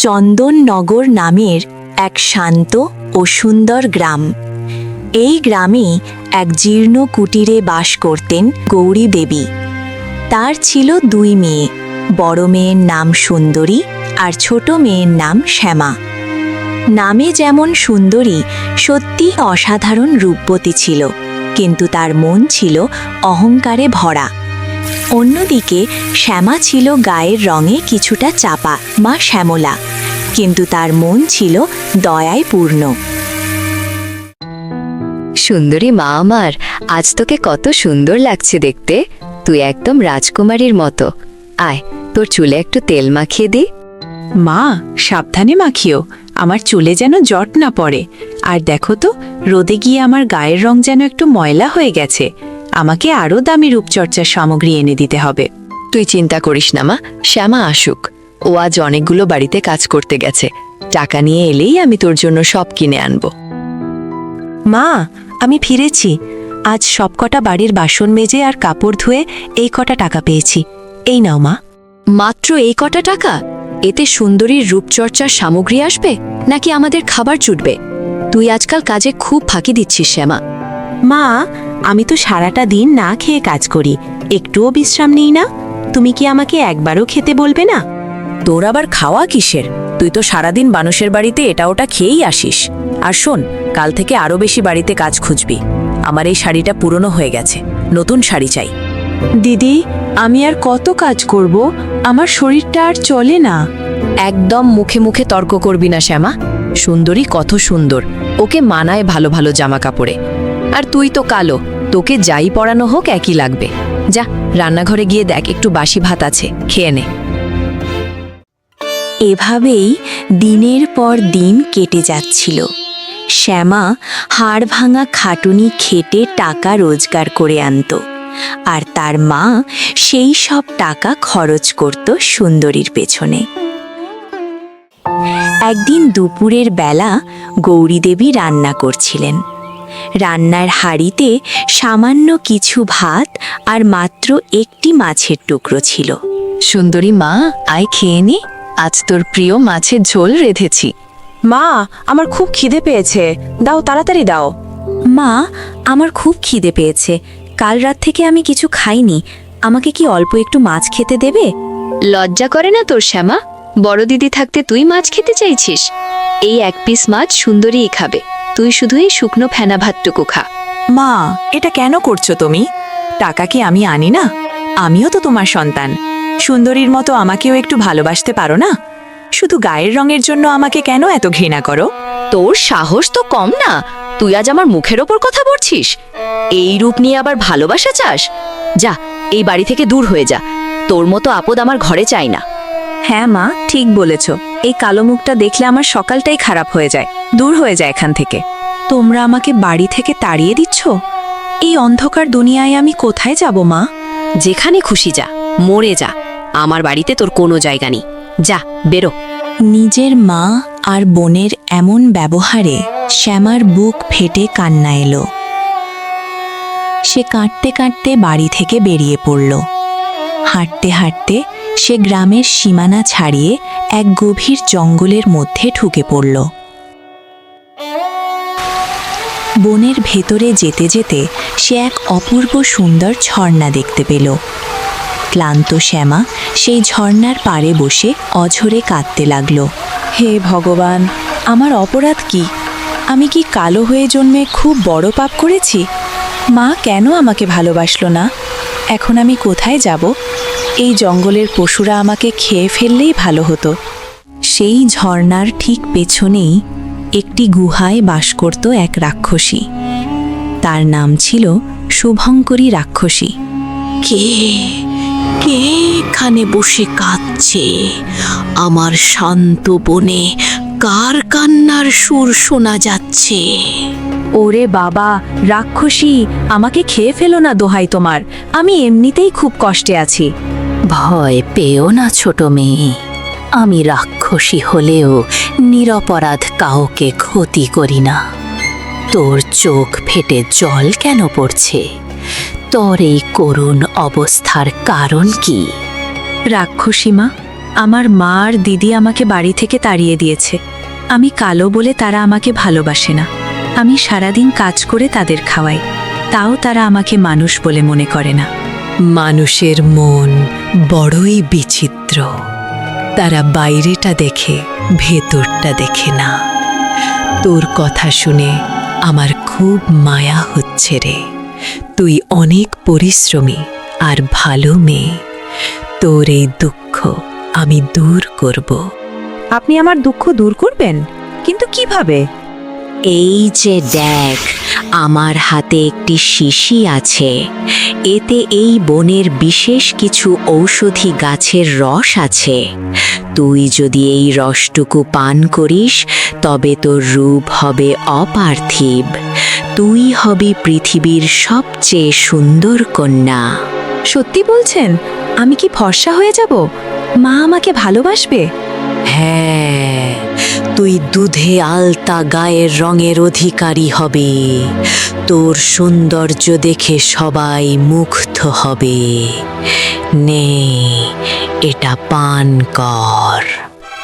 চন্দননগর নামের এক শান্ত ও সুন্দর গ্রাম। এই গ্রামে এক জীর্ণ কুটিরে বাস করতেন গৌরী দেবী। তার ছিল দুই মেয়ে, বড় মেয়ের নাম সুন্দরী আর ছোট মেয়ের নাম শ্যামা। নামে যেমন সুন্দরী, সত্যি অসাধারণ রূপবতী ছিল, কিন্তু তার মন ছিল অহংকারে ভরা। অন্যদিকে শ্যামা ছিল গায়ের রঙে কিছুটা চাপা, মা শ্যামলা, কিন্তু তার মন ছিল দয়ায় পূর্ণ। সুন্দরী মা আমার, আজ তোকে কত সুন্দর লাগছে দেখতে। তুই একদম রাজকুমারীর মতো। আয়, তোর চুলে একটু তেল মাখিয়ে দি। মা, সাবধানে মাখিও, আমার চুলে যেন জট না পড়ে। আর দেখো তো, রোদে গিয়ে আমার গায়ের রং যেন একটু ময়লা হয়ে গেছে। আমাকে আরও দামি রূপচর্চার সামগ্রী এনে দিতে হবে। তুই চিন্তা করিস না মা, শ্যামা আসুক। ও আজ অনেকগুলো বাড়িতে কাজ করতে গেছে। টাকা নিয়ে এলেই আমি তোর জন্য সব কিনে আনবো। মা, আমি ফিরেছি। আজ সবকটা বাড়ির বাসন মেজে আর কাপড় ধুয়ে এই কটা টাকা পেয়েছি। এই নাও মা। মাত্র এই কটা টাকা? এতে সুন্দরীর রূপচর্চার সামগ্রী আসবে নাকি আমাদের খাবার জুটবে? তুই আজকাল কাজে খুব ফাঁকি দিচ্ছিস শ্যামা। মা, আমি তো সারাটা দিন না খেয়ে কাজ করি, একটুও বিশ্রাম নিই না। তুমি কি আমাকে একবারও খেতে বলবে না? তোর আবার খাওয়া কিসের? তুই তো সারাদিন মানুষের বাড়িতে এটা ওটা খেয়েই আসিস। আর শোন, কাল থেকে আরো বেশি বাড়িতে কাজ খুঁজবি। আমার এই শাড়িটা পুরনো হয়ে গেছে, নতুন শাড়ি চাই। দিদি, আমি আর কত কাজ করব? আমার শরীরটা আর চলে না। একদম মুখে মুখে তর্ক করবি না শ্যামা। সুন্দরী কত সুন্দর, ওকে মানায় ভালো ভালো জামা কাপড়ে। আর তুই তো কালো, তোকে যাই পরানো হোক একই লাগবে। যা, রান্নাঘরে গিয়ে দেখ একটু বাসি ভাত আছে, খেয়ে নে। এভাবেই দিনের পর দিন কেটে যাচ্ছিল। শ্যামা হাড় ভাঙা খাটুনি খেটে টাকা রোজগার করে আনত, আর তার মা সেই সব টাকা খরচ করত সুন্দরীর পেছনে। একদিন দুপুরের বেলা গৌরীদেবী রান্না করছিলেন। রান্নার হাঁড়িতে সামান্য কিছু ভাত আর মাত্র একটি মাছের টুকরো ছিল। সুন্দরী মা, আয় খেয়ে নি। আজ তোর প্রিয় মাছের ঝোল রেঁধেছি। মা, আমার খুব খিদে পেয়েছে, দাও, তাড়াতাড়ি দাও। মা, আমার খুব খিদে পেয়েছে, কাল রাত থেকে আমি কিছু খাইনি। আমাকে কি অল্প একটু মাছ খেতে দেবে? লজ্জা করে না তোর শ্যামা? বড় দিদি থাকতে তুই মাছ খেতে চাইছিস? এই এক পিস মাছ সুন্দরীই খাবে, তুই শুধু এই শুকনো ফেনা ভাতটুকু খা। মা, এটা কেন করছো তুমি? টাকা কি আমি আনি না? আমিও তো তোমার সন্তান। সুন্দরীর মতো আমাকেও একটু ভালোবাসতে পারো না? শুধু গায়ের রঙের জন্য আমাকে কেন এত ঘৃণা করো? তোর সাহস তো কম না। তুই আজ আমার মুখের ওপর কথা বলছিস। এই রূপ নিয়ে আবার ভালোবাসা চাস? যা, এই বাড়ি থেকে দূর হয়ে যা। তোর মতো আপদ আমার ঘরে চাই না। হ্যাঁ মা, ঠিক বলেছ। এই কালো মুখটা দেখলে আমার সকালটাই খারাপ হয়ে যায়। দূর হয়ে যায় এখান থেকে। তোমরা আমাকে বাড়ি থেকে তাড়িয়ে দিচ্ছ? এই অন্ধকার দুনিয়ায় আমি কোথায় যাব মা? যেখানে খুশি যা, মরে যা। আমার বাড়িতে তোর কোনো জায়গা নেই। যা, বেরো। নিজের মা আর বোনের এমন ব্যবহারে শ্যামার বুক ফেটে কান্না এলো। সে কাঁদতে কাঁদতে বাড়ি থেকে বেরিয়ে পড়ল। হাঁটতে হাঁটতে সে গ্রামের সীমানা ছাড়িয়ে এক গভীর জঙ্গলের মধ্যে ঢুকে পড়ল। বনের ভেতরে যেতে যেতে সে এক অপূর্ব সুন্দর ঝর্ণা দেখতে পেল। ক্লান্ত শ্যামা সেই ঝর্ণার পাড়ে বসে অঝরে কাঁদতে লাগল। হে ভগবান, আমার অপরাধ কি? আমি কি কালো হয়ে জন্মে খুব বড় পাপ করেছি? মা কেন আমাকে ভালোবাসলো না? এখন আমি কোথায় যাব? এই জঙ্গলের পশুরা আমাকে খেয়ে ফেললেই ভালো হতো। সেই ঝর্ণার ঠিক পেছনেই একটি গুহায় বাস করত এক রাক্ষসী। তার নাম ছিল শুভঙ্করী রাক্ষসী। কে কে এখানে বসে কাঁদছে? আমার শান্ত বনে কার কান্নার সুর শোনা যাচ্ছে? ওরে বাবা, রাক্ষসী, আমাকে খেয়ে ফেলো না, দোহাই তোমার। আমি এমনিতেই খুব কষ্টে আছি। ভয় পেও না ছোট মেয়ে, আমি রাক্ষসী হলেও নিরপরাধ কাউকে ক্ষতি করি না। তোর চোখ ফেটে জল কেন পড়ছে? তোর এই করুণ অবস্থার কারণ কি? রাক্ষসী মা, আমার মা আর দিদি আমাকে বাড়ি থেকে তাড়িয়ে দিয়েছে। আমি কালো বলে তারা আমাকে ভালোবাসে না। আমি সারাদিন কাজ করে তাদের খাওয়াই, তাও তারা আমাকে মানুষ বলে মনে করে না। মানুষের মন বড়ই বিচিত্র। তারা বাইরেটা দেখে, ভেতরটা দেখে না। তোর কথা শুনে আমার খুব মায়া হচ্ছে রে। তুই অনেক পরিশ্রমী আর ভালো মেয়ে। তোর এই দুঃখ আমি দূর করব। আপনি আমার দুঃখ দূর করবেন? কিন্তু কিভাবে? এই যে দেখ, আমার হাতে একটি শিশি আছে। এতে এই বনের বিশেষ কিছু ঔষধি গাছের রস আছে। তুই যদি এই রসটুকু পান করিস তবে তোর রূপ হবে অপার্থিব। তুই হবি পৃথিবীর সবচেয়ে সুন্দর কন্যা। সত্যি বলছেন? আমি কি ফর্সা হয়ে যাব? মা আমাকে ভালোবাসবে? হ্যাঁ, তুই দুধে আলতা গায়ের রঙের অধিকারী হবে। তোর সৌন্দর্য দেখে সবাই মুগ্ধ হবে। নে, এটা পান কর।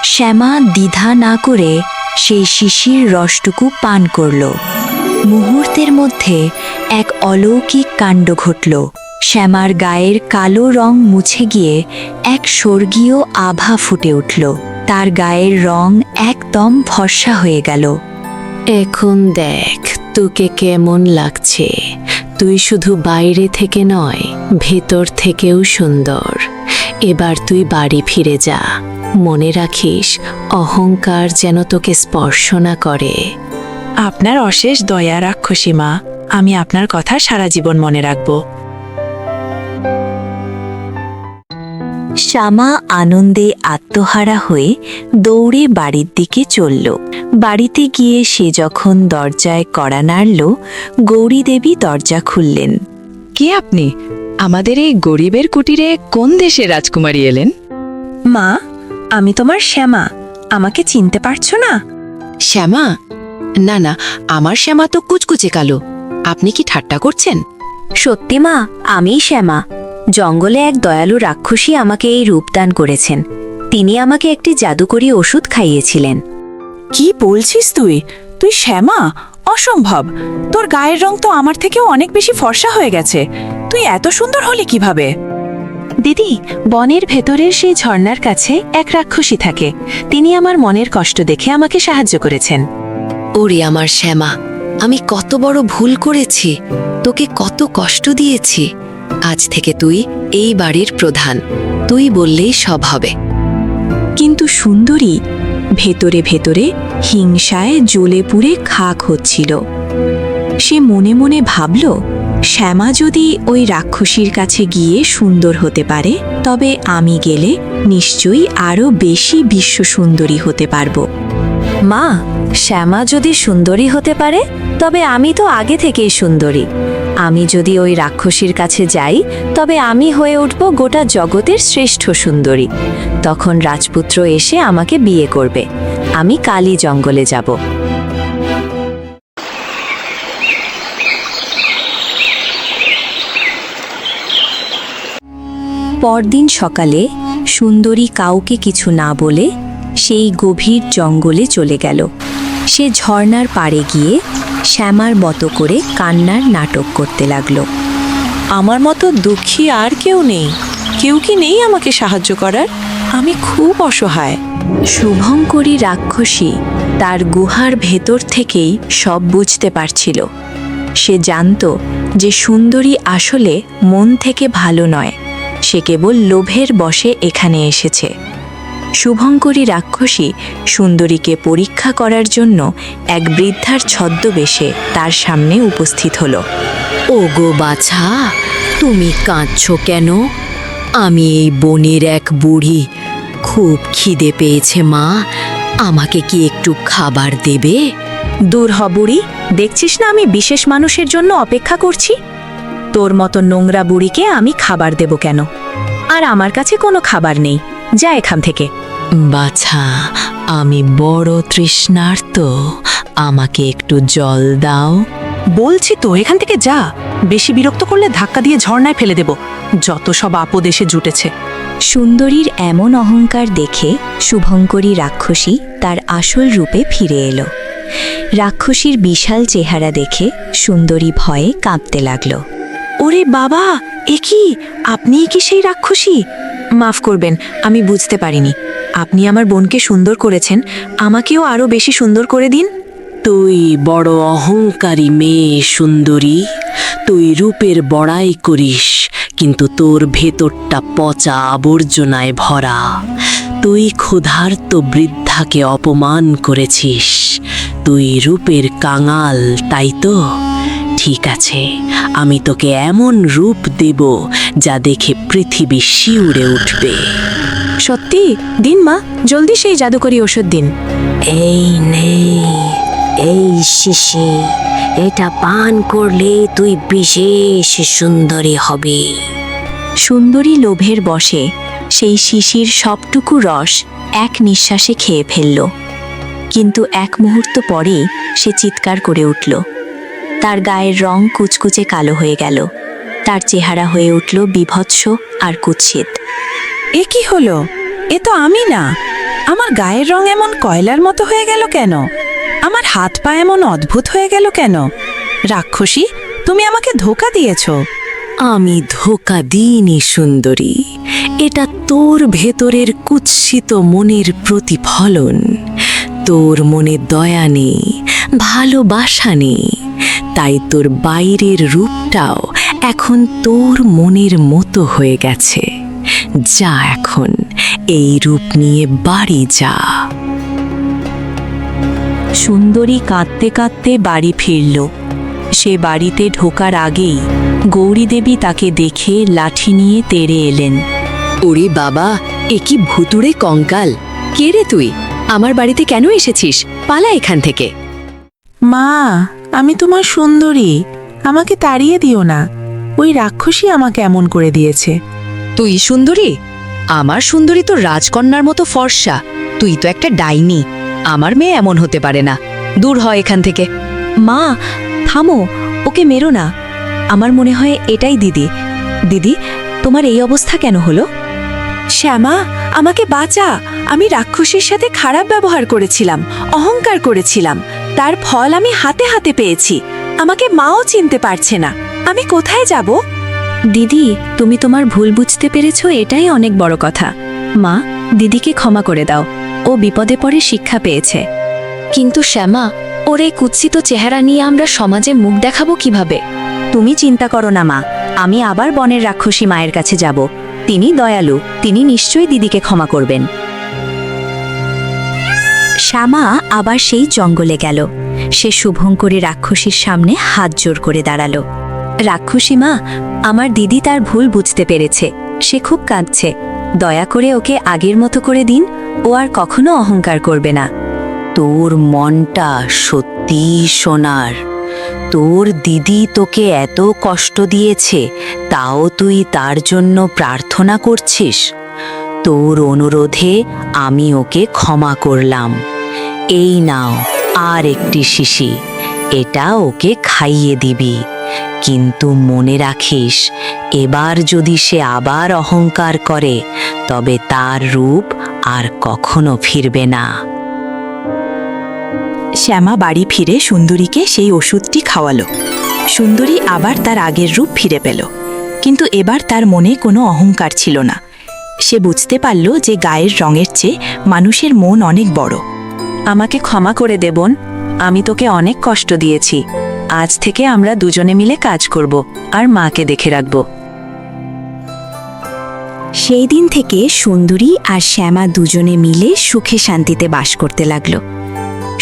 শ্যামা দ্বিধা না করে সেই শিশির রসটুকু পান করল। মুহূর্তের মধ্যে এক অলৌকিক কাণ্ড ঘটল। শ্যামার গায়ের কালো রং মুছে গিয়ে এক স্বর্গীয় আভা ফুটে উঠল। তার গায়ের রং একদম ফর্সা হয়ে গেল। এখন দেখ তোকে কেমন লাগছে। তুই শুধু বাইরে থেকে নয়, ভেতর থেকেও সুন্দর। এবার তুই বাড়ি ফিরে যা। মনে রাখিস, অহংকার যেন তোকে স্পর্শ না করে। আপনার অশেষ দয়া রাক্ষসী মা। আমি আপনার কথা সারা জীবন মনে রাখব। শ্যামা আনন্দে আত্মহারা হয়ে দৌড়ে বাড়ির দিকে চলল। বাড়িতে গিয়ে সে যখন দরজায় কড়া নাড়ল, গৌরী দেবী দরজা খুললেন। কে আপনি? আমাদের এই গরিবের কুটিরে কোন দেশে রাজকুমারী এলেন? মা, আমি তোমার শ্যামা। আমাকে চিনতে পারছো না? শ্যামা? না না, আমার শ্যামা তো কুচকুচে কালো। আপনি কি ঠাট্টা করছেন? সত্যি মা, আমিই শ্যামা। জঙ্গলে এক দয়ালু রাক্ষসী আমাকে এই রূপদান করেছেন। তিনি আমাকে একটি জাদুকরী ওষুধ খাইয়েছিলেন। কি বলছিস তুই? তুই শ্যামা? অসম্ভব! তোর গায়ের রং তো আমার থেকেও অনেক বেশি ফর্সা হয়ে গেছে। তুই এত সুন্দর হলি কিভাবে? দিদি, বনের ভেতরের সেই ঝর্ণার কাছে এক রাক্ষসী থাকে। তিনি আমার মনের কষ্ট দেখে আমাকে সাহায্য করেছেন। ওরে আমার শ্যামা, আমি কত বড় ভুল করেছি। তোকে কত কষ্ট দিয়েছি। আজ থেকে তুই এই বাড়ির প্রধান। তুই বললেই সব হবে। কিন্তু সুন্দরী ভেতরে ভেতরে হিংসায় জ্বলে পুড়ে খাক হচ্ছিল। সে মনে মনে ভাবল, শ্যামা যদি ওই রাক্ষসীর কাছে গিয়ে সুন্দর হতে পারে, তবে আমি গেলে নিশ্চয়ই আরও বেশি বিশ্ব সুন্দরী হতে পারবো। মা, শ্যামা যদি সুন্দরী হতে পারে তবে আমি তো আগে থেকেই সুন্দরী। আমি যদি ওই রাক্ষসীর কাছে যাই তবে আমি হয়ে উঠব গোটা জগতের শ্রেষ্ঠ সুন্দরী। তখন রাজপুত্র এসে আমাকে বিয়ে করবে। আমি কালই জঙ্গলে যাব। পরদিন সকালে সুন্দরী কাউকে কিছু না বলে সেই গভীর জঙ্গলে চলে গেল। সে ঝর্ণার পাড়ে গিয়ে শ্যামার মতো করে কান্নার নাটক করতে লাগলো। আমার মতো দুঃখী আর কেউ নেই। কেউ কি নেই আমাকে সাহায্য করার? আমি খুব অসহায়। শুভঙ্করী রাক্ষসী তার গুহার ভেতর থেকেই সব বুঝতে পারছিল। সে জানত যে সুন্দরী আসলে মন থেকে ভালো নয়, সে কেবল লোভের বশে এখানে এসেছে। শুভঙ্করী রাক্ষসী সুন্দরীকে পরীক্ষা করার জন্য এক বৃদ্ধার ছদ্মবেশে তার সামনে উপস্থিত হল। ওগো বাছা, তুমি কাঁদছো কেন? আমি এই বনের এক বুড়ি। খুব খিদে পেয়েছে মা। আমাকে কি একটু খাবার দেবে? দূর হ বুড়ি, দেখছিস না আমি বিশেষ মানুষের জন্য অপেক্ষা করছি? তোর মতো নোংরা বুড়িকে আমি খাবার দেব কেন? আর আমার কাছে কোনো খাবার নেই, যা এখান থেকে। বাছা, আমি বড় তৃষ্ণার্ত। আমাকে একটু জল দাও। বলছি তো, এখান থেকে যা। বেশি বিরক্ত করলে ধাক্কা দিয়ে ঝর্ণায় ফেলে দেব। যত সব আপদ এসে জুটেছে। সুন্দরীর এমন অহংকার দেখে শুভঙ্করী রাক্ষসী তার আসল রূপে ফিরে এলো। রাক্ষসীর বিশাল চেহারা দেখে সুন্দরী ভয়ে কাঁপতে লাগল। ওরে বাবা, এ কি? আপনিই কি সেই রাক্ষসী? মাফ করবেন, আমি বুঝতে পারিনি। আপনি আমার বোনকে সুন্দর করেছেন, আমাকেও আরো বেশি সুন্দর করে দিন। তুই বড় অহংকারী মেয়ে সুন্দরী। তুই রূপের বড়াই করিস, কিন্তু তোর ভেতরটা পচা আবর্জনায় ভরা। তুই ক্ষুধার্ত বৃদ্ধাকে অপমান করেছিস। তুই রূপের কাঙাল, তাই তো? ঠিক আছে, আমি তোকে এমন রূপ দেব যা দেখে পৃথিবী শিউরে উঠবে। সত্যি? দিন মা, জলদি সেই জাদুকরি ওষুধ দিন। এই নে, এই শিশি, এটা পান করলে তুই বিশেষ সুন্দরী হবি। সুন্দরী লোভের বশে সেই শিশির সবটুকু রস এক নিঃশ্বাসে খেয়ে ফেলল। কিন্তু এক মুহূর্ত পরেই সে চিৎকার করে উঠল। তার গায়ের রং কুচকুচে কালো হয়ে গেল। তার চেহারা হয়ে উঠল বিভৎস আর কুৎসিত। এ কি হলো? এ তো আমি না। আমার গায়ের রং এমন কয়লার মতো হয়ে গেল কেন? আমার হাত পা এমন অদ্ভুত হয়ে গেল কেন? রাক্ষসী, তুমি আমাকে ধোঁকা দিয়েছ। আমি ধোঁকা দিইনি সুন্দরী, এটা তোর ভেতরের কুৎসিত মনের প্রতিফলন। তোর মনে দয়া নেই, ভালোবাসা নেই, তাই তোর বাইরের রূপটাও এখন তোর মনের মতো হয়ে গেছে। যা এখন, এই রূপ নিয়ে বাড়ি যা। সুন্দরী কাঁদতে কাঁদতে বাড়ি ফিরল। সে বাড়িতে ঢোকার আগেই গৌরীদেবী তাকে দেখে লাঠি নিয়ে তেড়ে এলেন। ওরে বাবা, এ কি ভুতুড়ে কঙ্কাল! কে রে তুই? আমার বাড়িতে কেন এসেছিস? পালা এখান থেকে। মা, আমি তোমার সুন্দরী, আমাকে তাড়িয়ে দিও না। ওই রাক্ষসী আমাকে এমন করে দিয়েছে। তুই সুন্দরী? আমার সুন্দরী তো রাজকন্যার মতো ফর্সা। তুই তো একটা ডাইনি। আমার মেয়ে এমন হতে পারে না। দূর হয় এখান থেকে। মা, থামো, ওকে মেরো না। আমার মনে হয় এটাই দিদি। দিদি, তোমার এই অবস্থা কেন হলো? শ্যামা, আমাকে বাঁচা। আমি রাক্ষসীর সাথে খারাপ ব্যবহার করেছিলাম, অহংকার করেছিলাম। তার ফল আমি হাতে হাতে পেয়েছি। আমাকে মাও চিনতে পারছে না। আমি কোথায় যাব? দিদি, তুমি তোমার ভুল বুঝতে পেরেছো, এটাই অনেক বড় কথা। মা, দিদিকে ক্ষমা করে দাও। ও বিপদে পড়ে শিক্ষা পেয়েছে। কিন্তু শ্যামা, ওর এই কুৎসিত চেহারা নিয়ে আমরা সমাজে মুখ দেখাবো কিভাবে? তুমি চিন্তা করো না মা, আমি আবার বনের রাক্ষসী মায়ের কাছে যাব। তিনি দয়ালু, তিনি নিশ্চয়ই দিদিকে ক্ষমা করবেন। শ্যামা আবার সেই জঙ্গলে গেল। সে শুভঙ্করী রাক্ষসীর সামনে হাত জোর করে দাঁড়ালো। রাক্ষসী মা, আমার দিদি তার ভুল বুঝতে পেরেছে। সে খুব কাঁদছে। দয়া করে ওকে আগের মতো করে দিন। ও আর কখনো অহংকার করবে না। তোর মনটা সত্যি সোনার। তোর দিদি তোকে এত কষ্ট দিয়েছে, তাও তুই তার জন্য প্রার্থনা করছিস। তোর অনুরোধে আমি ওকে ক্ষমা করলাম। এই নাও আর একটি শিশি, এটা ওকে খাইয়ে দিবি। কিন্তু মনে রাখিস, এবার যদি সে আবার অহংকার করে, তবে তার রূপ আর কখনো ফিরবে না। শ্যামা বাড়ি ফিরে সুন্দরীকে সেই ওষুধটি খাওয়ালো। সুন্দরী আবার তার আগের রূপ ফিরে পেল, কিন্তু এবার তার মনে কোনো অহংকার ছিল না। সে বুঝতে পারল যে গায়ের রঙের চেয়ে মানুষের মন অনেক বড়। আমাকে ক্ষমা করে দে বোন, আমি তোকে অনেক কষ্ট দিয়েছি। আজ থেকে আমরা দুজনে মিলে কাজ করব আর মাকে দেখে রাখব। সেই দিন থেকে সুন্দরী আর শ্যামা দুজনে মিলে সুখে শান্তিতে বাস করতে লাগলো।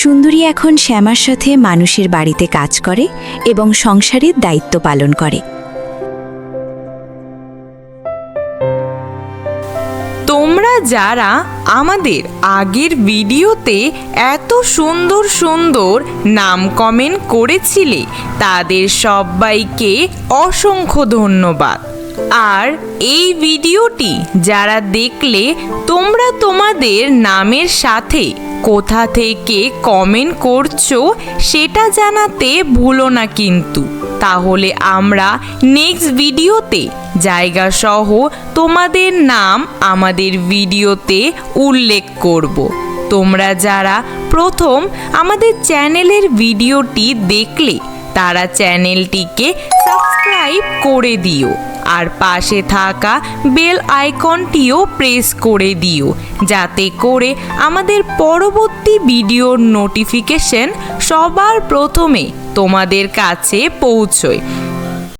সুন্দরী এখন শ্যামার সাথে মানুষের বাড়িতে কাজ করে এবং সংসারের দায়িত্ব পালন করে। তোমরা যারা আমাদের আগের ভিডিওতে এত সুন্দর সুন্দর নাম কমেন্ট করেছিলে, তাদের সবাইকে অসংখ্য ধন্যবাদ। আর এই ভিডিওটি যারা দেখলে, তোমরা তোমাদের নামের সাথে কোথা থেকে কমেন্ট করছো সেটা জানাতে ভুলো না কিন্তু। তাহলে আমরা নেক্সট ভিডিওতে জায়গা সহ তোমাদের নাম আমাদের ভিডিওতে উল্লেখ করব। তোমরা যারা প্রথম আমাদের চ্যানেলের ভিডিওটি দেখলে তারা চ্যানেলটিকে সাবস্ক্রাইব করে দিও আর পাশে থাকা বেল আইকনটিও প্রেস করে দিও, যাতে করে আমাদের পরবর্তী ভিডিওর নোটিফিকেশন সবার প্রথমে তোমাদের কাছে পৌঁছয়।